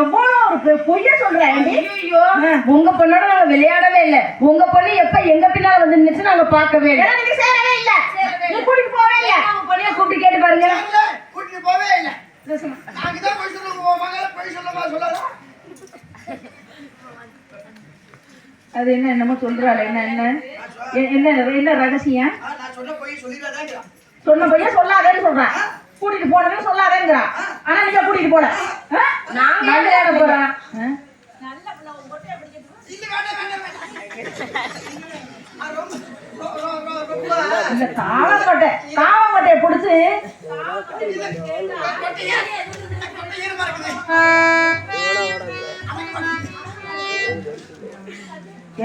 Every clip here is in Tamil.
எவ்வளவு பொய்ய சொல்றேன். ஐயோ உங்க பொண்ணோட நாங்க விளையாடவே இல்ல. உங்க பொண்ணு எப்ப எங்க பின்னால வந்து நின்னுச்சு நாங்க பார்க்கவே இல்லை. நீங்க சேரவே இல்ல, நீ கூட்டிட்டு போவே இல்ல. உங்க பொண்ணைய கூப்பிட்டு கேட்டு பாருங்க. கூட்டிட்டு போவே இல்ல. நாங்க தான் போய் சொல்லுவோம், மகள போய் சொல்லமா சொல்லாத. அது என்னமோ சொல்றாளே, என்ன ரகசியம்? நான் சொன்ன போய் சொல்லிடாதேங்கறா. சொன்ன பையன் சொல்லாதேன்னு சொல்றான். கூட்டிட்டு போனவே சொல்லாதேங்கறா. ஆனா நீங்க கூட்டிட்டு போல. நாங்க விளையாட போறோம். நல்ல பிள்ளை உங்க பொட்டை அப்படி கேட்டு. இல்ல வேண்டாம். இந்த காவங்கொட்டையை பிடிச்சு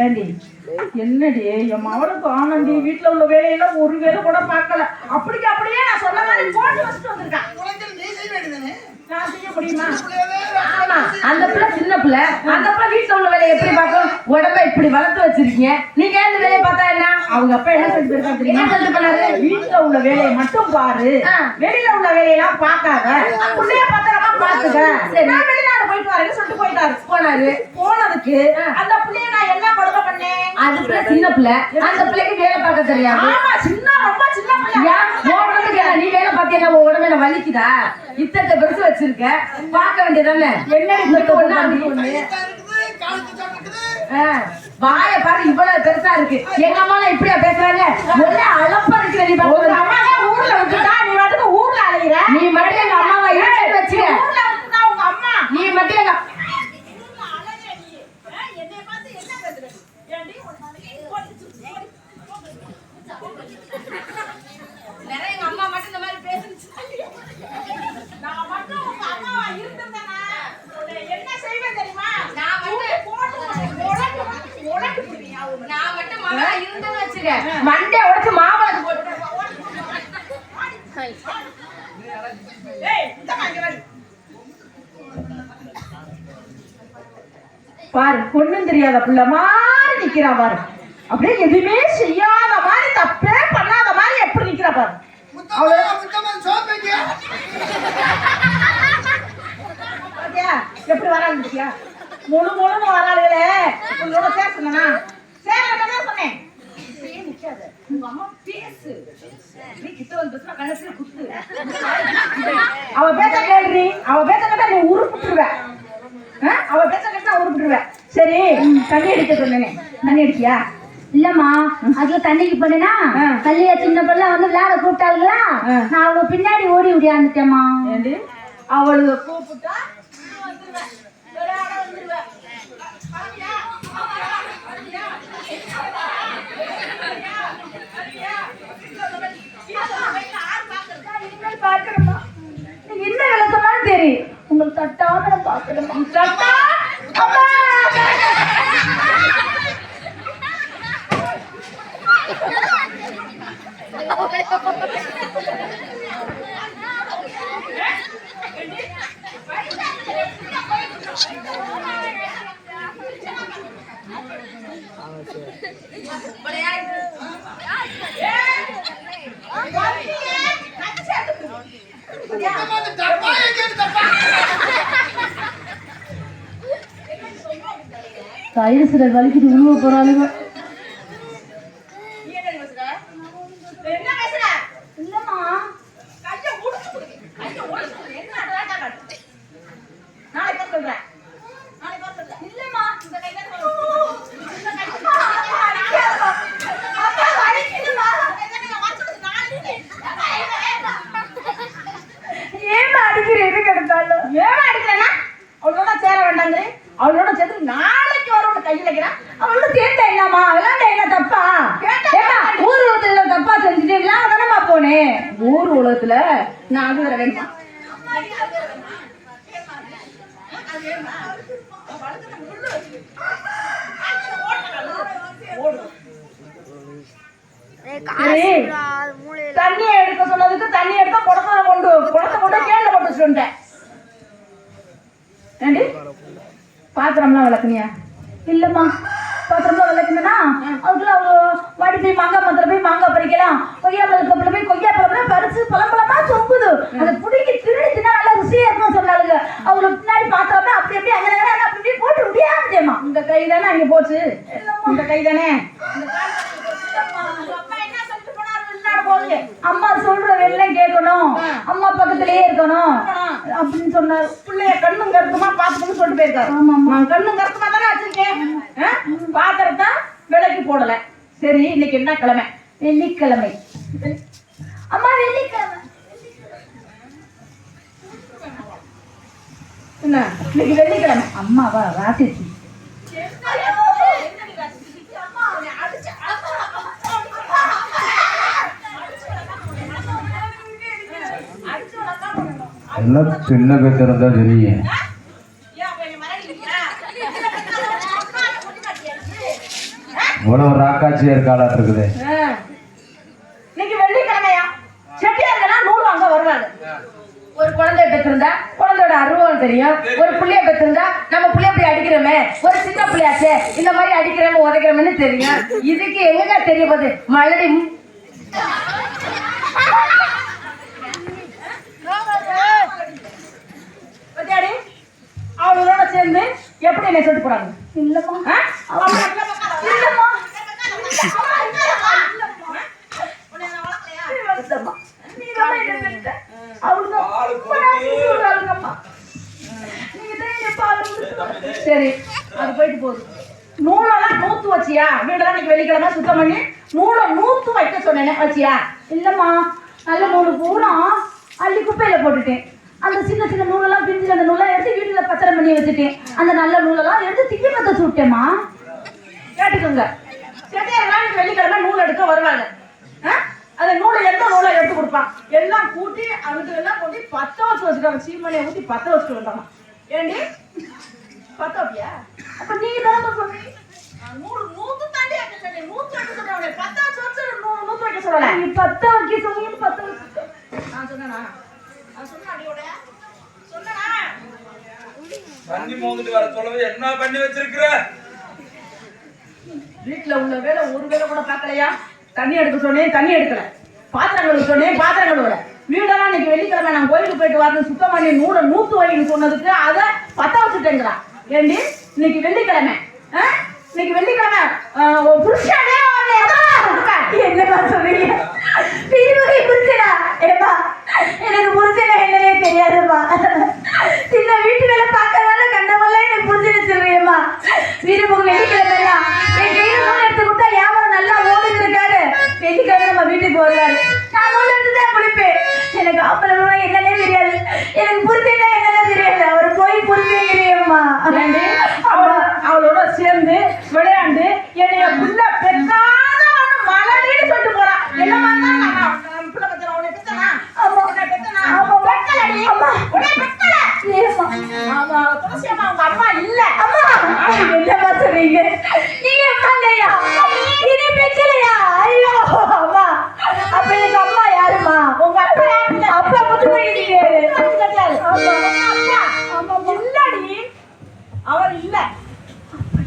ஏண்டி என்னடி என் மவளுக்கு ஆனந்தி வீட்டுல உள்ள வேலையெல்லாம் ஒரு வேலை கூட பார்க்கல. அப்படியே நான் சொன்ன மாதிரி போட்டு வச்சுட்டு வந்திருக்கேன். நான் செய்ய முடியுமா? ஆமா அந்த பிள்ளை சின்ன பிள்ளை. அந்த பிள்ளை வீட்டுல உள்ள வேலையை எப்படி பார்க்கும்? உடம்ப இப்படி வளர்த்து வச்சிருக்கீங்க. நீங்க இந்த வேலையை பார்த்தா என்ன? அவங்க அப்பா என்ன சொல்லிட்டு இருக்காங்க? என்ன சொல்லிட்டு பண்ணாரு? வீட்டுல உள்ள வேலையை மட்டும் பாரு, வெளியில உள்ள வேலையெல்லாம் பார்க்காத, புள்ளைய பத்திரமா பாத்துக்க. நான் வெளிநாடு போயிட்டு வரேன்னு சொல்லிட்டு போனதுக்கு அந்த புள்ளைய நான் என்ன கொடுக்க பண்ணேன்? அது பிள்ளை சின்ன பிள்ளை. அந்த பிள்ளைக்கு வேலை பார்க்க தெரியாது. ஆமா ரொம்ப சின்ன பிள்ளை. நீ வேலை பார்த்தீங்கன்னா உடம்புல வலிக்குதா? இத்தனை பெருசு வச்சிருக்க, பார்க்க வேண்டியதானே? வாய பாரு இவ்வளவு பெருசா இருக்கு. எங்க அம்மா இப்படியா பேசுறாங்க? ஒரே அளப்பா இருக்கிற. நீ அம்மா ஊர்ல விட்டுட்டா நீ மட்டும் ஊர்ல அலையிற. நீ மட்டும் எங்க அம்மாவை இழுத்து வச்சுக்க. ஊர்ல விட்டுட்டா உங்க அம்மா நீ மட்டும் எங்க மண்டே உடச்சு மாவளக்கு போட்டு பாரு. பொண்ணும் தெரியாத பிள்ளை மாதிரி நிக்கிறா பாரு. அப்படியே எதுவுமே செய்யாத மாதிரி, தப்பே பண்ணாத மாதிரி எப்படி நிக்கிறா பாரு. எப்படி வராதுச்சியா? முழுன்னு வராளுகளே. உங்களோட சேர்க்கணும்னா சேர்க்கணும் சொன்னேன். உங்க அம்மா பேசு. நீ கிட்ட வந்து பேசுனா கணக்குல குத்து. அவ பேச்ச கேள்றி. அவ பேச்ச கேட்டா நீ உருப்பிட்டுருவ. அவ பேச்ச கேட்டா உருப்பிட்டுருவ. சரி தண்ணி அடிக்க சொன்னேனே, தண்ணி அடிக்கியா? இல்லம்மா, அதுல தண்ணிக்கு போனேன்னா கல்லியா சின்ன பிள்ளை வந்து விளையாட கூப்பிட்டாளுங்களா, நான் அவங்க பின்னாடி ஓடி ஓடியாந்துட்டேம்மா. ஏண்டி அவளுக்கு கூப்பிட்டா வந்துருவேன், விளையாட வந்துருவேன். பாக்குறமா நீங்க என்ன வேலை சொன்னாலும் சரி, உங்களுக்கு தட்டாம பாக்குறமா. தட்டா தயிர் சிலர் வலிக்கிட்டு உழுவ போறாளுங்க. இல்லம்மா ஏமா அடிக்கிறேன்? எது கிடைத்தாலும் ஏமா அடிக்கிறேன்னா அவளோட சேர வேண்டாங்க. அவளோட சேர்த்து நாளைக்கு வரவங்க கையில் வைக்கிறான். அவளோட சேர்த்த என்னம்மா விளையாண்ட என்ன தப்பா? ஊர் உலகத்துல தப்பா செஞ்சுட்டு விளையாட தானம்மா போனேன். ஊர் உலகத்துல நான் அது வர வேணுமா? தண்ணி எடுக்க சொன்னதுக்கு தண்ணி எடுத்தா குடத்தை கொண்டு கேள்ல போட்டு வச்சுட்டேன். ஏண்டி பாத்திரம்லாம் விளக்குனியா? இல்லம்மா பாத்திரம்லாம் விளக்குனா அதுக்குள்ள அவங்க வாடி போய் மாங்காய் மரத்துல போய் மாங்காய் பறிக்கலாம், கொய்யா மரத்துல போய் கொய்யா பழம்லாம் பறிச்சு பழம்பழமா சொம்புது. அதை பிடிக்கி திருடிச்சுன்னா நல்லா ருசியா இருக்கும்னு சொன்னாங்க. அவங்களுக்கு பின்னாடி பார்த்தோம்னா அப்படி அப்படி அங்கே அப்படி போட்டு முடியாதுமா. இந்த கை தானே அங்க போச்சு, இந்த கை தானே. அம்மா சொல்ற வெள்ளம் கேட்கணும், அம்மா பக்கத்திலேயே இருக்கணும் அப்படின்னு சொன்னாரு. பிள்ளைய கண்ணும் கருத்துமா பாத்துக்கணும்னு சொல்லிட்டு போயிருக்காரு. ஆமா கண்ணும் கருத்துமா தானே வச்சிருக்கேன். பாத்திரத்தை விலைக்கு போடல. சரி, இன்னைக்கு என்ன கிழமை? வெள்ளிக்கிழமை. அம்மா வெள்ளிக்கிழமை என்ன இன்னைக்கு வெள்ளிக்கிழமை? அம்மாவா ராசிச்சு எல்லாம் சின்ன பேத்திரம் தான் தெரியும். இவ்வளவு ராக்காட்சியா இருக்காளாட்டு இருக்குது. இன்னைக்கு வெள்ளிக்கிழமையா? செட்டியார்கள்லாம் நூறு வாங்க வருவாங்க. ஒரு குழந்தைய பெற்றிருந்தா குழந்தையோட அருவம் தெரியும். ஒரு புள்ளைய பெற்றிருந்தா நம்ம புள்ளைய அப்படி அடிக்கிறோமே, ஒரு சின்ன பிள்ளையாச்சே இந்த மாதிரி அடிக்கிறோமே உதைக்கிறோம்னு தெரியும். இதுக்கு எங்க தெரிய போகுது? மலடி பத்தியாடி அவங்களோட சேர்ந்து எப்படி என்ன சொல்லிட்டு போறாங்க? இல்லம்மா இல்லம்மா சரி, அது போயிட்டு போகுது. நூலெல்லாம் நூத்து வச்சியா? வீடெல்லாம் இன்னைக்கு வெள்ளிக்கிழமை சுத்தம் பண்ணி நூலை நூத்து வைக்க சொன்னேன், வச்சியா? இல்லம்மா நல்ல நூறு பூரா அள்ளி குப்பையில போட்டுட்டேன். அந்த சின்ன சின்ன நூலெல்லாம் பிரிஞ்சு அந்த நூலை எடுத்து வீட்டுல பத்திரம் பண்ணி வச்சுட்டேன். அந்த நல்ல நூலெல்லாம் எடுத்து திக்கி சுட்டேம்மா. கேட்டுக்கோங்க, செட்டியாரெல்லாம் இன்னைக்கு வெள்ளிக்கிழமை நூல் எடுக்க வருவாங்க. அந்த நூலை எந்த நூலை எடுத்து கொடுப்பான் எல்லாம் கூட்டி அதுக்கு எல்லாம் கூட்டி பத்த வச்சு வச்சுக்காங்க. சீமனையை ஊற்றி பத்த வச்சுட்டு வந்தாமா. ஏண்டி பத்த வைப்பியா? அப்ப நீங்க தானே சொல்றீங்க. நூத்து தாண்டி வைக்க சொன்னேன். நூத்து வைக்க சொன்னேன். பத்த வச்சு நூத்து வைக்க சொல்லல. நீ பத்த வைக்க சொன்னீங்க, பத்த வச்சு நான் சொன்னேனா? நான் சொன்ன அடியோட சொன்னேனா? தண்ணி மோந்துட்டு வர சொல்லவே என்ன பண்ணி வச்சிருக்கிற? வீட்டுல உள்ள வேலை ஒரு வேலை கூட பார்க்கலையா? தண்ணி எடுக்க சொன்னேன், தண்ணி எடுக்கல. பாத்திரம் கழுவ சொன்னேன், பாத்திரம் கழுவல. வீடெல்லாம் இன்னைக்கு வெள்ளிக்கிழமை நான் கோயிலுக்கு போயிட்டு வரணும் சுத்தம் பண்ணி நூலை நூத்து வைன்னு சொன்னதுக்கு அதை பத்த வச்சுட்டேங்கிறான். ஏண்டி இன்னைக்கு வெள்ளிக்கிழமை? இன்னைக்கு வெள்ளிக்கிழமை புருஷனே என்னமா சொல்றீங்க? திருமகை புருஷனா? ஏப்பா எனக்கு புருஷனை என்னன்னே தெரியாதுமா. சின்ன வீட்டு வேலை பார்க்கறதால கண்டமெல்லாம் எனக்கு புருஷனை சொல்றியம்மா. வீரமுகம் வெள்ளிக்கிழமை என் கையில நூல் எடுத்து கொடுத்தா வியாபாரம் நல்லா ஓடிட்டு இருக்காரு. வெள்ளிக்கிழமை நம்ம வீட்டுக்கு வருவாரு. நான் நூல் எடுத்து தான் குளிப்பேன். எனக்கு ஆம்பளை நூலை என்னன்னே தெரியாது. எனக்கு புருஷனா என்னன்னே தெரியாது. அவர் போய் புருஷன் தெரியுமா? அவளோட சேர்ந்து விளையாண்டு என்னைய புள்ள பெற்றாத மலடின்னு சொல்லிட்டு போறான். என்ன மாதிரி புள்ள பெற்றா உன்னை பெற்றனா? உன்னை பெற்றனா? பெற்றலடி. உன்னை பெற்றல. ஆமா, துளசி அம்மா உங்க அம்மா இல்ல. அம்மா என்னம்மா சொல்றீங்க? நீங்க அம்மா இல்லையா? இது பெற்றலையா? ஐயோ அம்மா, அப்ப எனக்கு அம்மா யாருமா? உங்க அப்பா யாரு? அப்பா முத்துமணிங்க. இல்லடி, அவர் இல்ல.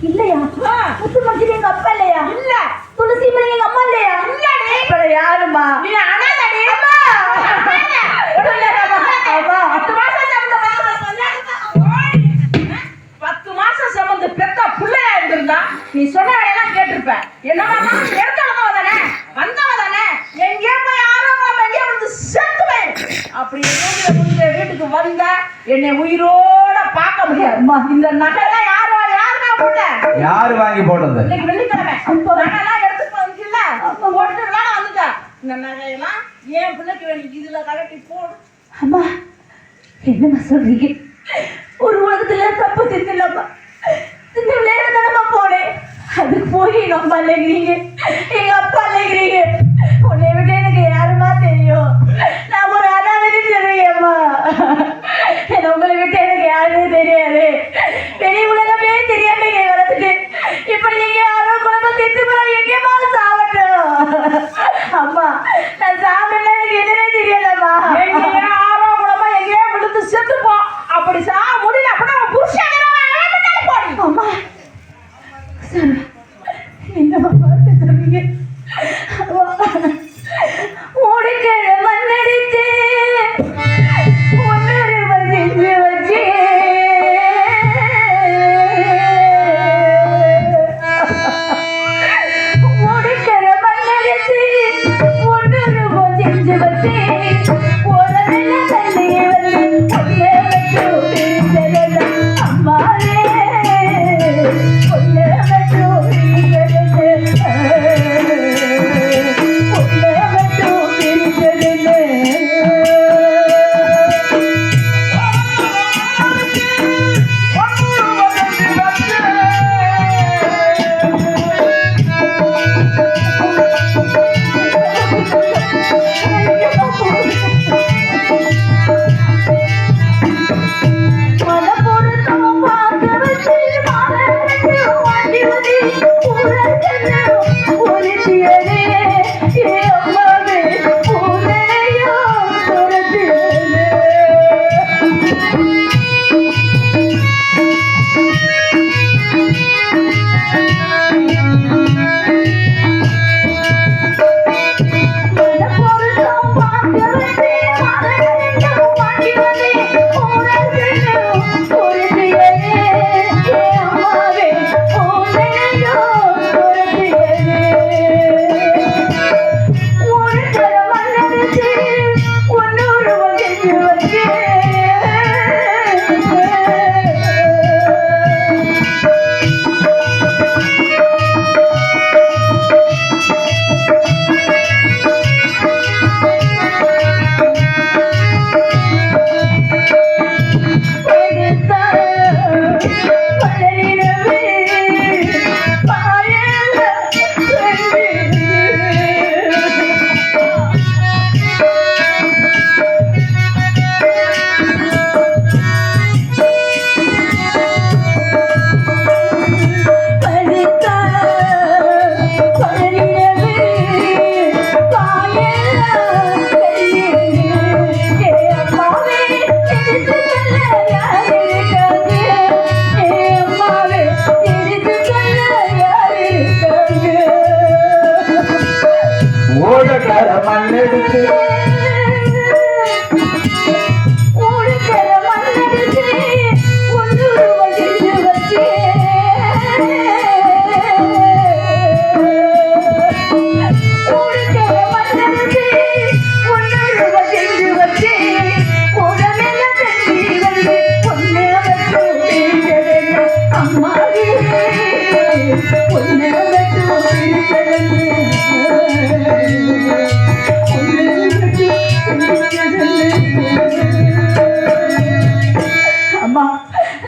இல்லையா? முத்துமணி எங்க அப்பா இல்லையா? இல்ல. துளசி மணி எங்க அம்மா இல்லையா? இல்லடி. அப்ப யாருமா? நீ அனாதடி. அம்மா அம்மா 10 மாசம் சுமந்து பெத்த பிள்ளையா இருந்திருந்தா நீ சொன்ன வேலையெல்லாம் கேட்டிருப்ப. என்னமா எடுத்தவங்க தானே, வந்தவ தானே, எங்கேயோ போய் ஆரோக்கியம் எங்கேயோ வந்து செத்து போயிரு. அப்படி வீட்டுக்கு வந்த என்னை உயிரோட பார்க்க முடியாது. இந்த நகையெல்லாம் யாருக்கா போட்ட? யாரு வாங்கி போட்டது? இன்னைக்கு வெள்ளிக்கிழமை நகையெல்லாம் எடுத்துட்டு வந்துச்சுல்ல, போட்டுலாம் வந்துட்ட. இந்த நகையெல்லாம் என் பிள்ளைக்கு வேணும், இதுல கலட்டி போடு. அம்மா என்னம்மா சொல்றீங்க? ஒரு உலகத்துல தப்பு செஞ்சிடலாமா? இந்த விளையாட தானம்மா போனேன். அதுக்கு போய் எங்க அம்மா இல்லைங்கிறீங்க, எங்க அப்பா இல்லைங்கிறீங்க. உன்னை விட எனக்கு யாருமா தெரியும்? நான் ஒரு அனாதைன்னு சொல்றீங்கம்மா. என்ன உங்களை விட்டு எனக்கு யாருமே தெரியாது. பெரிய உலகமே தெரியாம என்னை வளர்த்துட்டு இப்படி எங்க யாரோ குழந்தை செத்து போறாங்க. எங்கேயுமா சாவட்டும் அம்மா. நான் சாப்பிடல, எனக்கு என்னன்னே தெரியாதம்மா. ஆரோ குழம்பா எங்கேயோ விழுந்து செத்துப்போ. அப்படி முடியல அப்படின்னா புருஷன் அம்மா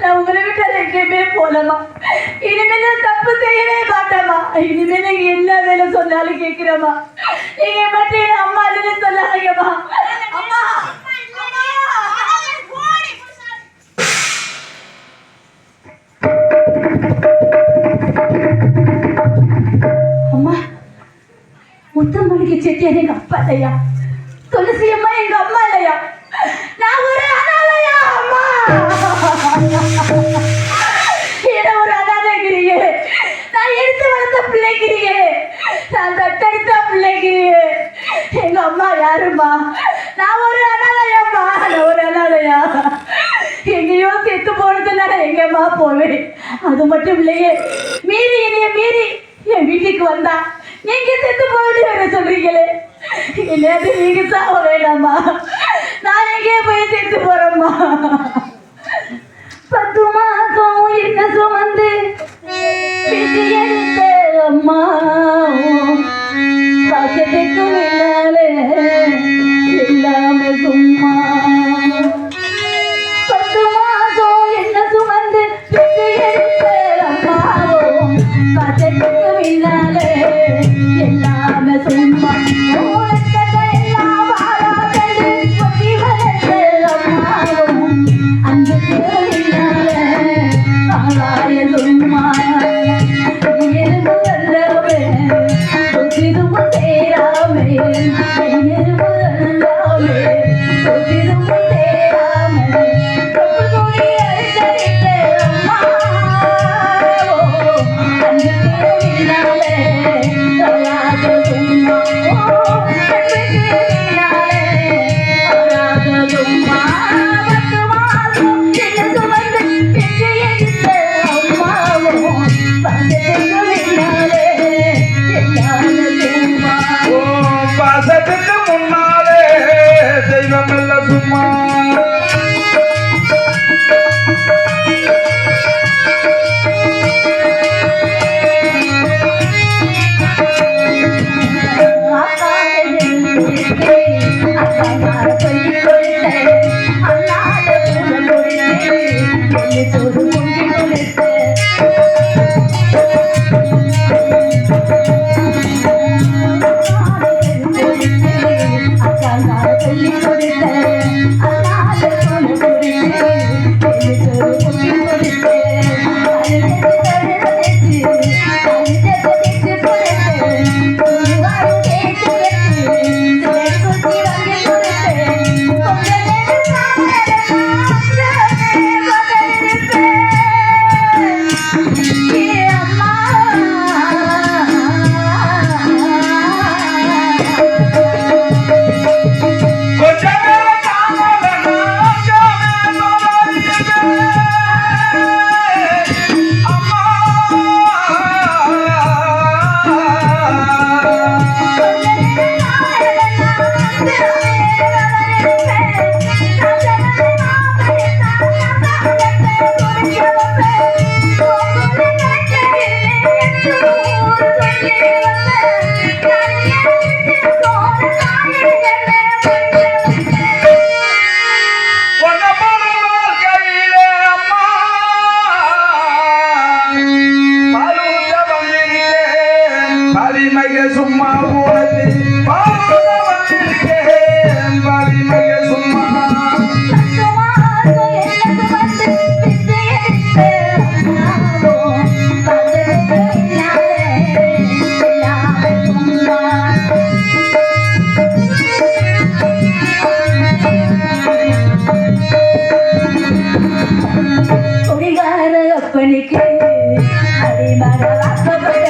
நான் உங்களை விட்டு எங்கேயுமே போலமா. இனிமேல் நான் தப்பு செய்யவே மாட்டேமா. இனிமேல் நீங்க என்ன வேலை சொன்னாலும் கேட்கிறமா. நீங்க மட்டும் என் அம்மா இல்லைன்னு சொல்லாதீங்கம்மா. அம்மா அம்மா, முத்தமல்லிகை செட்டியார் எங்க அப்பா இல்லையா? துளசி அம்மா எங்க அம்மா இல்லையா? நான் ஒரு அனாதையா அம்மா? என்ன ஒரு அனாதைங்கிறியே? நான் எடுத்து வளர்த்த பிள்ளைங்கிறியே? நான் தத்தெடுத்த பிள்ளைங்கிறியே? எங்க அம்மா யாருமா? நான் ஒரு அனாதையாம்மா. நான் ஒரு அனாதையா? எங்கேயோ செத்து போனதுல நான் எங்கம்மா போவேன்? அது மட்டும் இல்லையே, மீறி என் வீட்டுக்கு வந்தா நீங்க செத்து போயிட்டு வேற சொல்றீங்களே. என்னது நீங்க சாவ வேண்டாமா? நான் எங்கே போய் செத்து போறேம்மா? 10 மாசம் என்ன சுமந்து பிச்சு எடுத்த அம்மா, பாசத்துக்கு மேலே இல்லாம சும்மா. 10 மாசம் என்ன சுமந்து பிச்சு எடுத்த அம்மாவும், பாசத்துக்கு மேலே எல்லாமே சும்மா. எல்லாம் வாராதது ஒட்டி வளர்த்த அம்மாவும், அன்புக்கு மேலே ஆளாய சும்மா. எறும்பு வல்லவே சொத்திரும் சேராமே, எறும்பு வல்லவே சொத்திரும் சேராமே. தொப்புள் அடித்தடித்த அம்மாவோ, அன்புக்கு மேலே ஆளாத சும்மா. அன்புக்கு மேலே ஆளாத சும்மா. 10 மாதம் என்ன சுமந்து பெற்று எடுத்த அம்மாவும், பாசத்துக்கு மேலே எல்லாமே சும்மா. ஓ பாசத்துக்கு முன்னாலே தெய்வம் இல்ல சும்மா. சும்மா போனது சும்மா. அப்பனுக்கு அடிமர வாக்கப்பட்ட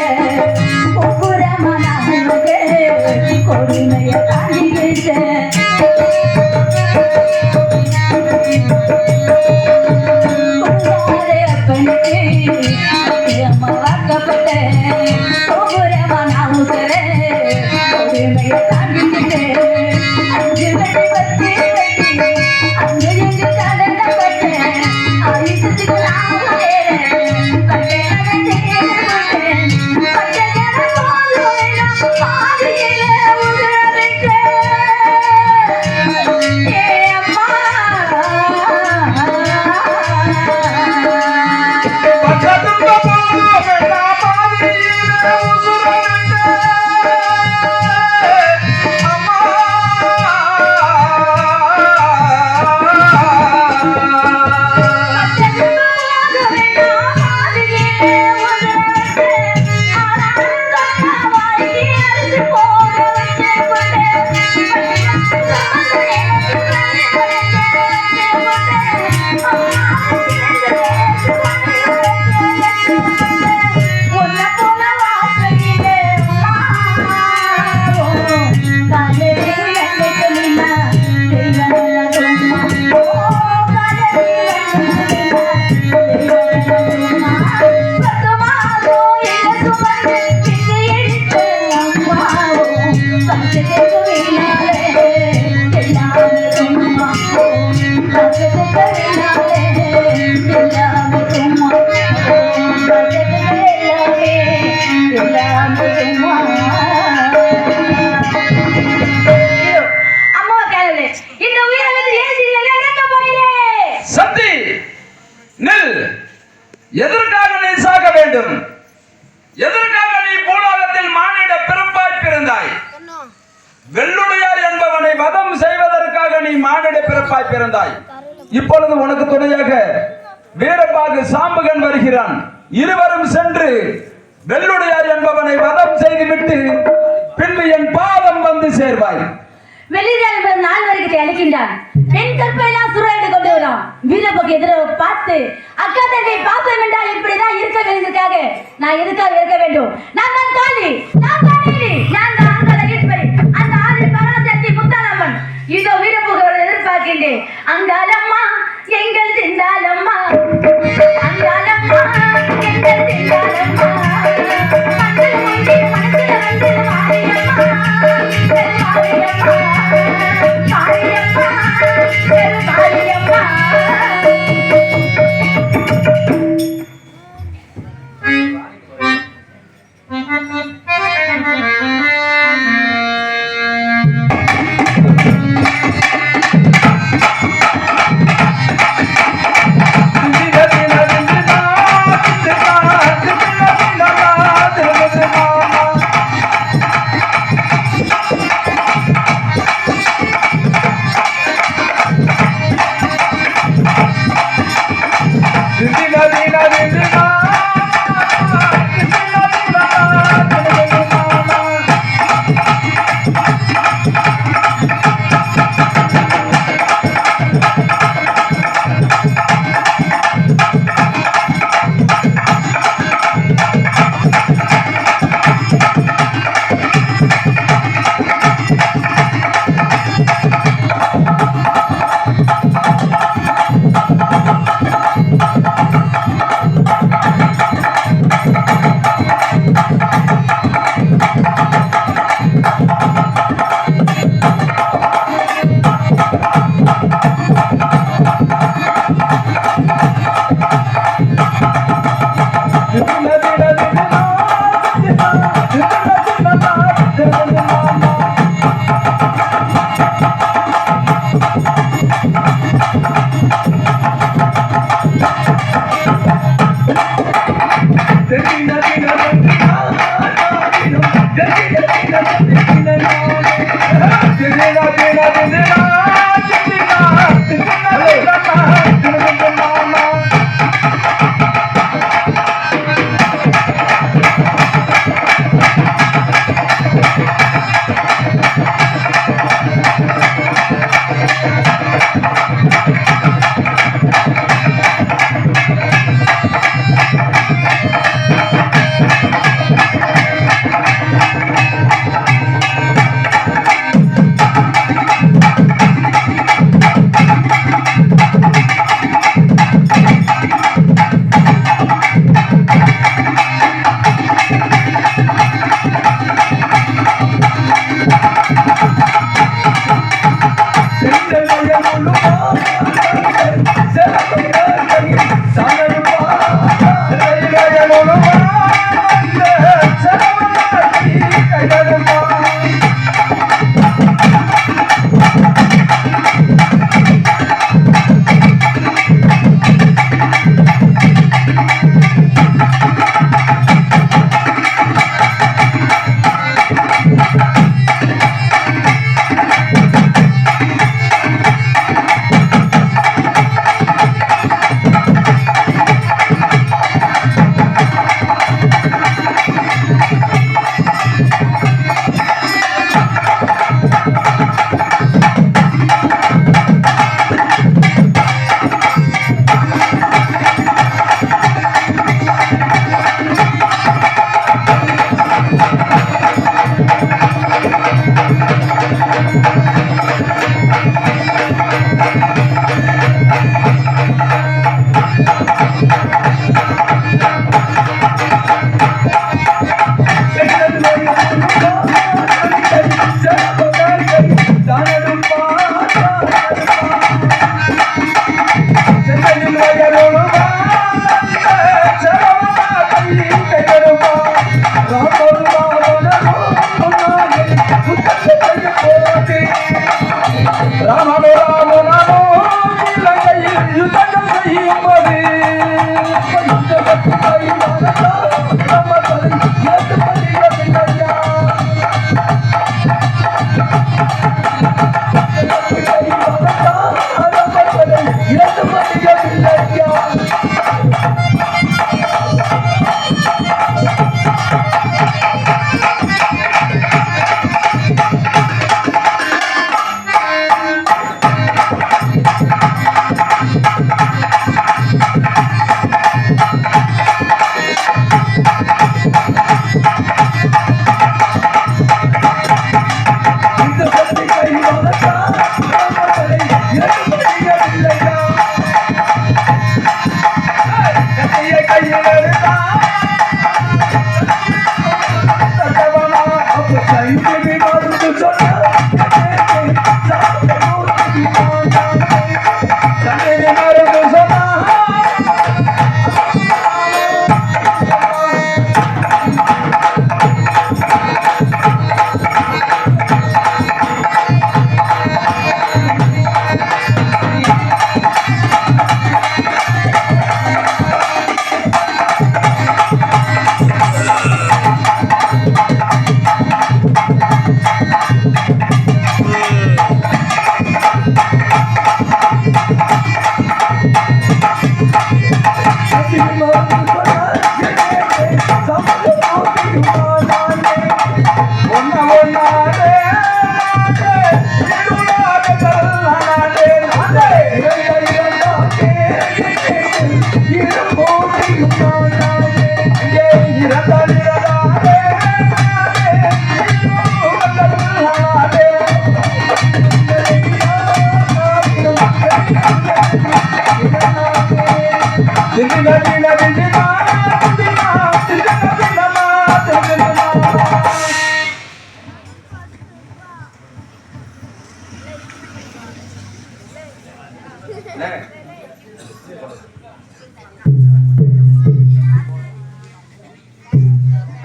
கொடுமைய தாண்டிக்கிட்ட அப்பனுக்கு அம்மா வாக்கப்பட்ட கொடுமைய தாண்டிக்கிட்ட 5 வெட்டி பத்தி அங்கு எங்கு கடனப்பட்டேன். ஆயுசத்துக்கு நான் நில். எதற்காக நீ சாக வேண்டும்? எதற்காக நீ பூலோகத்தில் மானிட பிறப்பாய் பிறந்தாய்? வெள்ளுடையார் என்பவனை வதம் செய்வதற்காக நீ மானிட பிறப்பாய் பிறந்தாய். இப்பொழுது உனக்கு துணையாக வீரபாகு சாம்புகன் வருகிறான். இருவரும் சென்று வெள்ளுடையார் என்பவனை வதம் செய்துவிட்டு பின்பு என் பாதம் வந்து சேர்வாய். வெளியில் என்பது நாள் வரைக்கும் அழைக்கின்றான். பெண் கற்பையெல்லாம் சுராயிட்டு கொண்டு வரும். வீரபோக்கு எதிராக பார்த்து அக்கா தங்கை பாப்போம் என்றால் இப்படிதான் இருக்க வேண்டியதுக்காக நான் எதுக்காக இருக்க வேண்டும்? நான் தான் காளி, நான் தான் நீலி, நான் தான் அங்காள ஈஸ்வரி, அந்த ஆதில் பராசக்தி முத்தாலம்மன். இதோ வீரபோகோட எதிர்பார்க்கின்றேன். அங்காளம்மா எங்கள் சிந்தாலம்மா, அங்காளம்மா எங்கள் சிந்தாலம்மா, மஞ்சள் முண்டி மனசுல வந்து மாரியம்மா, மாரியம்மா, மாரியம்மா, மாரியம்மா.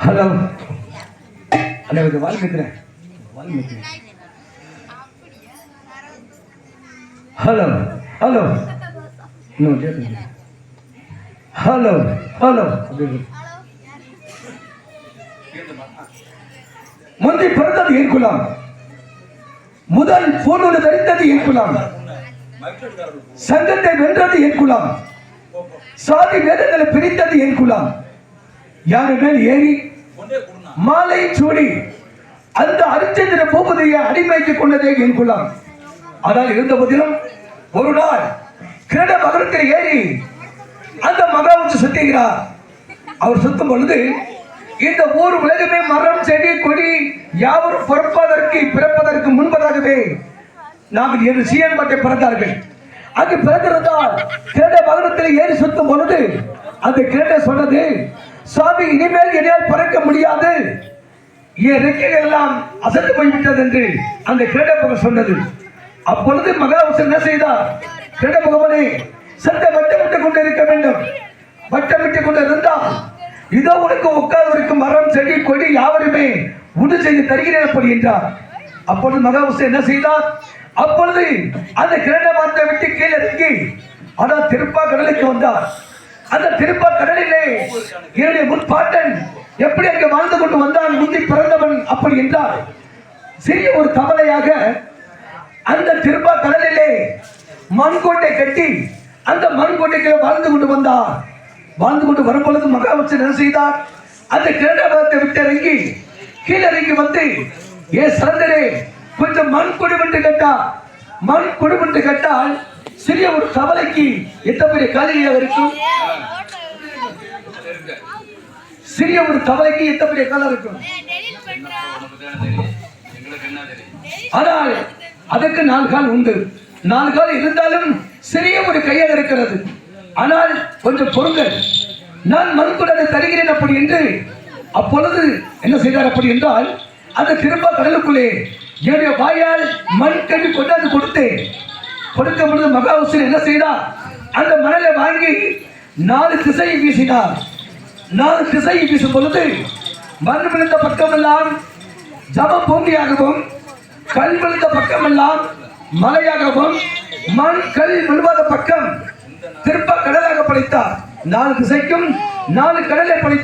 ஹலோ ஹலோ இது வாழ்க்கிறேன் ஹலோ ஹலோ இன்னும் கேட்குங்க ஹலோ ஹலோ முந்தி பிறந்தது என் குலம், முதல் பூணூல் தரித்தது என் குலம், சங்கத்தை வென்றது என் குலம், சாதி வேதங்களை பிரித்தது என் குலம், யாரு மேல் ஏறி மாலை சூடி அந்த அரிச்சந்திர பூபதியை அடிமைக்கு கொண்டதே என் குலம். ஆனால் இருந்த போதிலும் ஒரு நாள் கிரட மகரத்தில் ஏறி அந்த மகாவுக்கு சுத்துகிறார். அவர் சுத்தும் பொழுது இந்த ஊர் உலகமே மரம் செடி கொடி யாவரும் பிறப்பதற்கு முன்பதாகவே நாங்கள் 7 சீயன்பட்டை பிறந்தார்கள். அங்கு பிறந்திருந்தால் கிரட மகரத்தில் ஏறி சுத்தும் பொழுது அந்த கிரட சொன்னது, சாமி இனிமேல் என்னால் பறக்க முடியாது, என் ரெக்கைகள் எல்லாம் அசந்து போய்விட்டது என்று அந்த கிரட மகன் சொன்னது. அப்பொழுது மகாவசன் என்ன செய்தார்? கிரட முகமனே, சட்டை வட்டமிட்டு கொண்டு இருக்க வேண்டும், வட்டமிட்டு கொண்டு இருந்தால் இதோ உனக்கு உட்கார்ந்திருக்கும் மரம் செடி கொடி யாவருமே உண்டு செய்து தருகிறேன் அப்படி என்றார். அப்பொழுது மகாவசன் என்ன செய்தார்? அப்பொழுது அந்த கிரட மரத்தை விட்டு கீழே இறங்கி ஆனால் திருப்பா கடலுக்கு வந்தார். அந்த திருப்பா கடலிலே என்னுடைய முன்பாட்டன் எப்படி அங்கே வாழ்ந்து கொண்டு வந்தான், முந்தி பிறந்தவன் அப்படி என்றார். சிறிய ஒரு தவளையாக அந்த திருப்பா கடலிலே மண்கோட்டை கட்டி அந்த மண்கோட்டைக்கு வாழ்ந்து கொண்டு வந்தார். வாழ்ந்து கொண்டு வரும் பொழுது மகாவசன் என்ன செய்தார்? அந்த கிரடமரத்தை விட்டு இறங்கி கீழே இறங்கி வந்து, ஏ சரந்தரே, கொஞ்சம் மண் கொடுமென்று கேட்டார். மண் கொடுமென்று கேட்டால் சிறிய ஒரு தவளைக்கு எத்தனை பெரிய காலையாக இருக்கும்? சிறிய ஒரு தவளைக்கு எத்தனை பெரிய காலம் இருக்கும்? ஆனால் அதற்கு 4 கால் உண்டு. 4 கால் இருந்தாலும் சிறிய ஒரு கையாக இருக்கிறது. ஆனால் கொஞ்சம் பொருங்கள், நான் மண்குடத்தை தருகிறேன் அப்படி என்று. அப்பொழுது என்ன செய்தார் அப்படி என்றால், அந்த திரும்ப கடலுக்குள்ளே என்னுடைய வாயால் மண் கட்டி கொண்டாந்து கொடுத்தேன். கொடுக்கும் பொழுது மகாவசன் என்ன செய்தார்? அந்த மணலை வாங்கி 4 திசையை வீசினார். 4 திசையை வீசும் பொழுது மண் விழுந்த பக்கமெல்லாம் ஜப பூமியாகவும், கல் விழுந்த பக்கமெல்லாம் மலையாகவும், மண் கல் விழுவாத பக்கம் திருப்ப கடலாக படைத்தார். 4 திசைக்கும் 4 கடலை படைத்தார்.